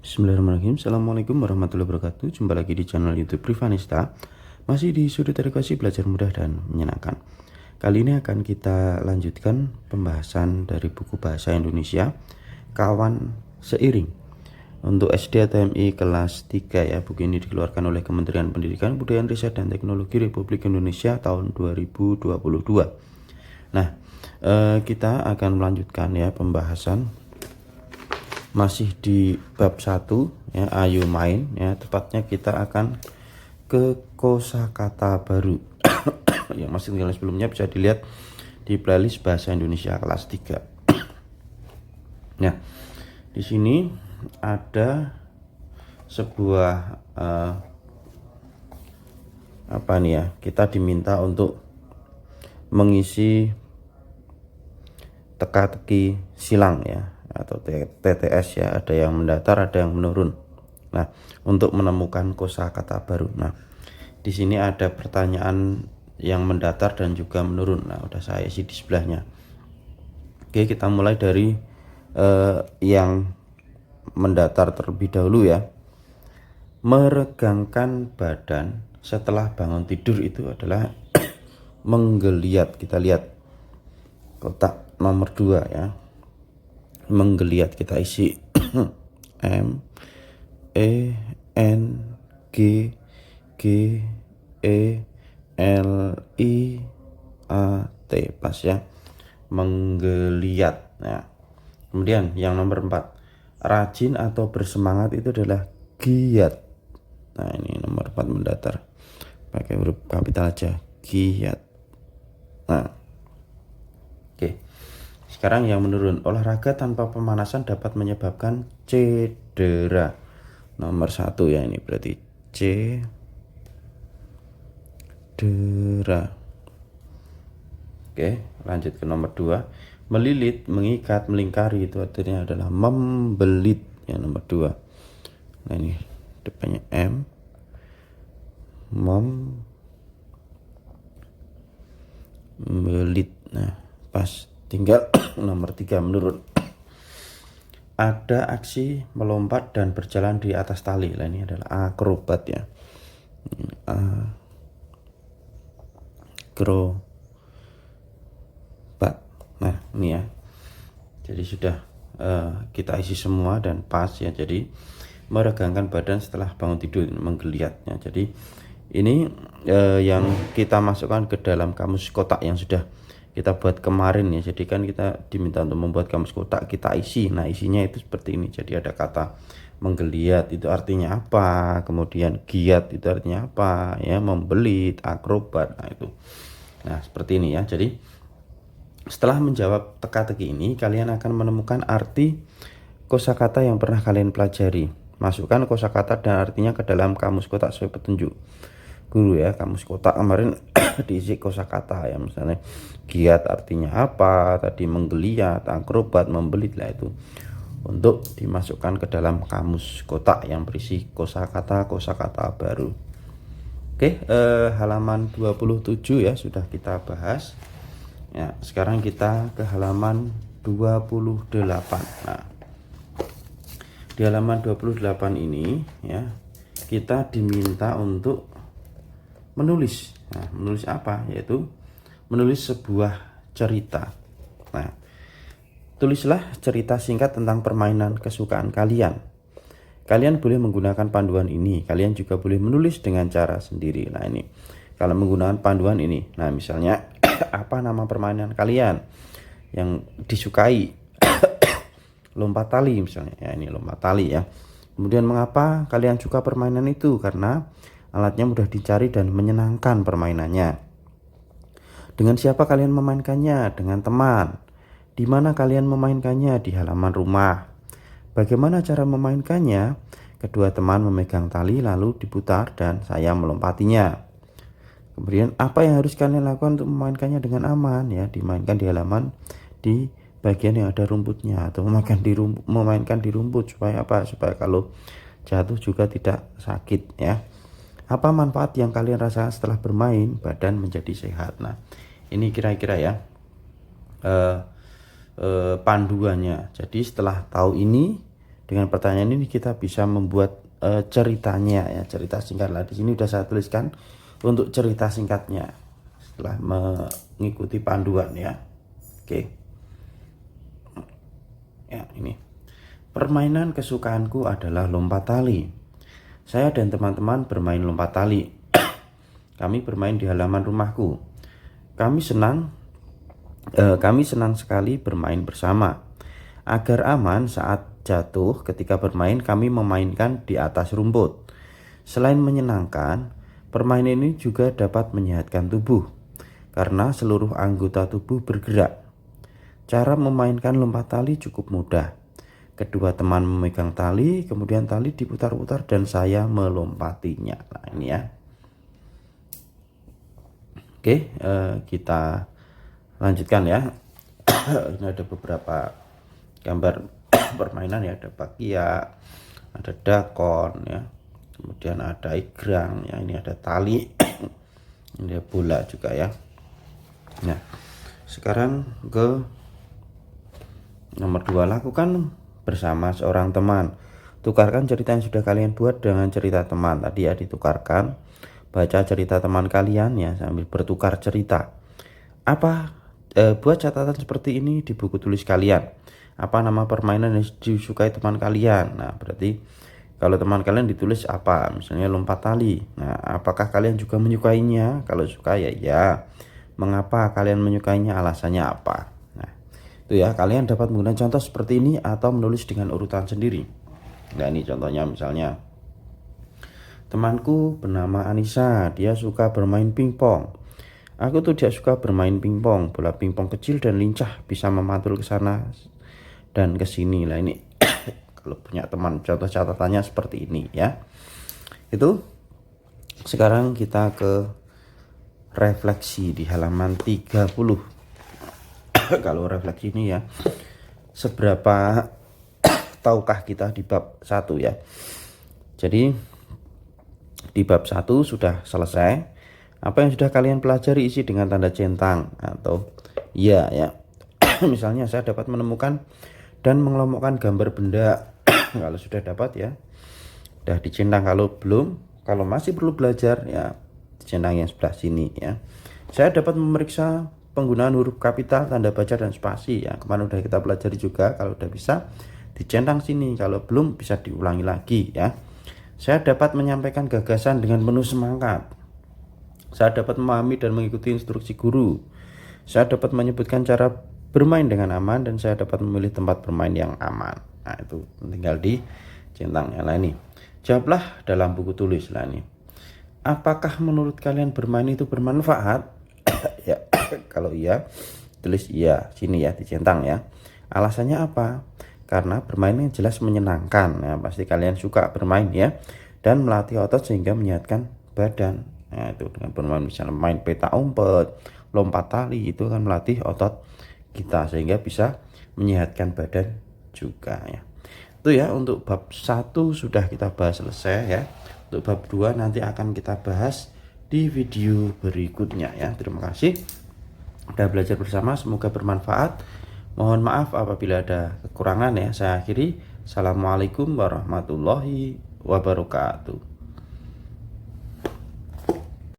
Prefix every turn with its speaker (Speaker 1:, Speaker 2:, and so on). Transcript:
Speaker 1: Bismillahirrahmanirrahim. Assalamualaikum warahmatullahi wabarakatuh. Jumpa lagi di channel YouTube Privanista. Masih di sudut edukasi belajar mudah dan menyenangkan. Kali ini akan kita lanjutkan pembahasan dari buku bahasa Indonesia Kawan Seiring untuk SD atau MI kelas 3 ya. Buku ini dikeluarkan oleh Kementerian Pendidikan, Kebudayaan, Riset dan Teknologi Republik Indonesia tahun 2022. Nah, kita akan melanjutkan ya pembahasan masih di bab 1 ya, ayo main ya. Tepatnya kita akan ke kosakata baru. Yang masih tinggal sebelumnya bisa dilihat di playlist bahasa Indonesia kelas 3. Nah, di sini ada sebuah apa nih ya? Kita diminta untuk mengisi teka-teki silang ya, atau TTS ya, ada yang mendatar, ada yang menurun. Nah, untuk menemukan kosakata baru. Nah, di sini ada pertanyaan yang mendatar dan juga menurun. Nah, udah saya isi di sebelahnya. Oke, kita mulai dari yang mendatar terlebih dahulu ya. Meregangkan badan setelah bangun tidur itu adalah menggeliat. Kita lihat kotak nomor 2 ya. Menggeliat, kita isi M E N G G E L I A T, pas ya, menggeliat. Nah, kemudian yang nomor 4, rajin atau bersemangat itu adalah giat. Nah, ini nomor 4 mendatar, pakai huruf kapital aja, giat. Nah, oke. Sekarang yang menurun, olahraga tanpa pemanasan dapat menyebabkan cedera. Nomor 1 ya, ini berarti cedera. Oke, lanjut ke nomor 2. Melilit, mengikat, melingkari itu artinya adalah membelit ya, nomor 2. Nah, ini depannya M, membelit. Nah, pas. Tinggal nomor 3 menurun. Ada aksi melompat dan berjalan di atas tali. Nah, ini adalah akrobat ya. Akrobat. Nah, ini ya. Jadi sudah kita isi semua dan pas ya. Jadi meregangkan badan setelah bangun tidur, menggeliatnya. Jadi ini yang kita masukkan ke dalam kamus kotak yang sudah kita buat kemarin ya. Jadi kan kita diminta untuk membuat kamus kotak, kita isi. Nah, isinya itu seperti ini. Jadi ada kata menggeliat itu artinya apa, kemudian giat itu artinya apa ya, membelit, akrobat. Nah, itu. Nah, seperti ini ya. Jadi setelah menjawab teka-teki ini, kalian akan menemukan arti kosakata yang pernah kalian pelajari. Masukkan kosakata dan artinya ke dalam kamus kotak sesuai petunjuk guru ya. Kamus kotak kemarin diisi kosakata ya, misalnya giat artinya apa, tadi menggeliat, akrobat, membelit lah, itu untuk dimasukkan ke dalam kamus kotak yang berisi kosakata baru. Oke, halaman 27 ya sudah kita bahas. Ya, sekarang kita ke halaman 28. Nah, di halaman 28 ini ya, kita diminta untuk menulis. Nah, menulis apa? Yaitu menulis sebuah cerita. Nah, tulislah cerita singkat tentang permainan kesukaan kalian. Kalian boleh menggunakan panduan ini. Kalian juga boleh menulis dengan cara sendiri. Nah, ini kalau menggunakan panduan ini. Nah, misalnya apa nama permainan kalian yang disukai? Lompat tali misalnya. Ya, ini lompat tali ya. Kemudian mengapa kalian suka permainan itu? Karena alatnya mudah dicari dan menyenangkan permainannya. Dengan siapa kalian memainkannya? Dengan teman. Di mana kalian memainkannya? Di halaman rumah. Bagaimana cara memainkannya? Kedua teman memegang tali lalu diputar dan saya melompatinya. Kemudian apa yang harus kalian lakukan untuk memainkannya dengan aman? Ya, dimainkan di halaman di bagian yang ada rumputnya, atau memainkan di rumput supaya apa? Supaya kalau jatuh juga tidak sakit ya. Apa manfaat yang kalian rasakan setelah bermain? Badan menjadi sehat. Nah, ini kira-kira ya panduannya. Jadi setelah tahu ini, dengan pertanyaan ini kita bisa membuat ceritanya ya, cerita singkat lah. Di sini udah saya tuliskan untuk cerita singkatnya setelah mengikuti panduan ya. Oke. Ya, ini. Permainan kesukaanku adalah lompat tali. Saya dan teman-teman bermain lompat tali. Kami bermain di halaman rumahku. Kami senang sekali bermain bersama. Agar aman saat jatuh ketika bermain, kami memainkan di atas rumput. Selain menyenangkan, permainan ini juga dapat menyehatkan tubuh karena seluruh anggota tubuh bergerak. Cara memainkan lompat tali cukup mudah. Kedua teman memegang tali, kemudian tali diputar-putar dan saya melompatinya. Nah, ini ya. Oke, kita lanjutkan ya. Ini ada beberapa gambar permainan ya, ada bakia, ada dakon ya, kemudian ada igrang ya, ini ada tali, ini ada bola juga ya. Nah, sekarang ke nomor 2, lakukan bersama seorang teman. Tukarkan cerita yang sudah kalian buat dengan cerita teman. Tadi ya, ditukarkan. Baca cerita teman kalian ya sambil bertukar cerita. Buat catatan seperti ini di buku tulis kalian. Apa nama permainan yang disukai teman kalian? Nah, berarti kalau teman kalian ditulis apa? Misalnya lompat tali. Nah, apakah kalian juga menyukainya? Kalau suka ya ya. Mengapa kalian menyukainya? Alasannya apa? Nah, itu ya, kalian dapat menggunakan contoh seperti ini atau menulis dengan urutan sendiri. Nah, ini contohnya misalnya. Temanku bernama Anissa, dia suka bermain pingpong. Aku tuh tidak suka bermain pingpong. Bola pingpong kecil dan lincah, bisa memantul ke sana dan ke sini. Lah ini kalau punya teman, contoh catatannya seperti ini ya. Itu. Sekarang kita ke refleksi di halaman 30. Kalau refleksi ini ya, seberapa tahukah kita di bab 1 ya. Jadi di bab 1 sudah selesai. Apa yang sudah kalian pelajari isi dengan tanda centang atau ya ya. Misalnya saya dapat menemukan dan mengelompokkan gambar benda. Kalau sudah dapat ya, sudah dicentang. Kalau belum, kalau masih perlu belajar ya, dicentang yang sebelah sini ya. Saya dapat memeriksa penggunaan huruf kapital, tanda baca dan spasi ya. Kemarin udah kita pelajari juga. Kalau udah bisa dicentang sini, kalau belum bisa diulangi lagi ya. Saya dapat menyampaikan gagasan dengan penuh semangat. Saya dapat memahami dan mengikuti instruksi guru. Saya dapat menyebutkan cara bermain dengan aman dan saya dapat memilih tempat bermain yang aman. Nah, itu tinggal dicentang ya. Lah ini. Jawablah dalam buku tulis lah ini. Apakah menurut kalian bermain itu bermanfaat? Ya, kalau iya, tulis iya sini ya, dicentang ya. Alasannya apa? Karena bermain yang jelas menyenangkan ya, pasti kalian suka bermain ya, dan melatih otot sehingga menyehatkan badan. Nah, itu dengan bermain misalnya main peta umpet, lompat tali, itu kan melatih otot kita sehingga bisa menyehatkan badan juga ya. Itu ya, untuk bab 1 sudah kita bahas selesai ya. Untuk bab 2 nanti akan kita bahas di video berikutnya ya. Terima kasih sudah belajar bersama, semoga bermanfaat. Mohon maaf apabila ada kekurangan ya. Saya akhiri. Assalamualaikum warahmatullahi wabarakatuh.